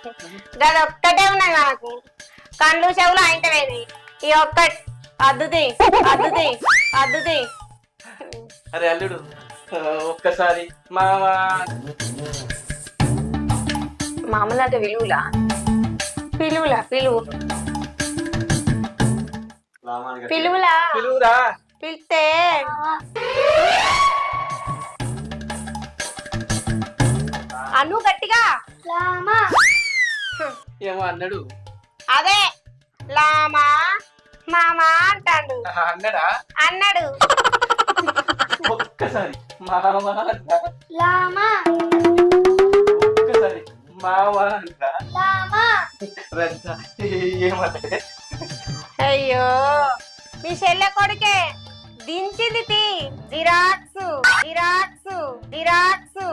గది ఒక్కటే ఉన్నది నాకు. కళ్ళు చెవులు అయితలేదు. ఈ ఒక్క అద్దుతి అద్దుతి అద్దుతి. అరే అల్లుడు ఒక్కసారి మావా మామూలు అంటే విలువలా పిలువులా పిలువు పిలువులా పిలువురా. పిలిస్తే అను గట్టిగా ఏమో అన్నాడు. అదే లామా మామా అంటాడు. అన్నాడా? అన్నాడు. ఒక్కసారి మావా అంట. లామా ఒక్కసారి మావా అంట. లామా. రంట. ఏమన్నాడే? అయ్యో మీ చెల్లె కొడుకే దించింది తీ. Xerox xerox xerox.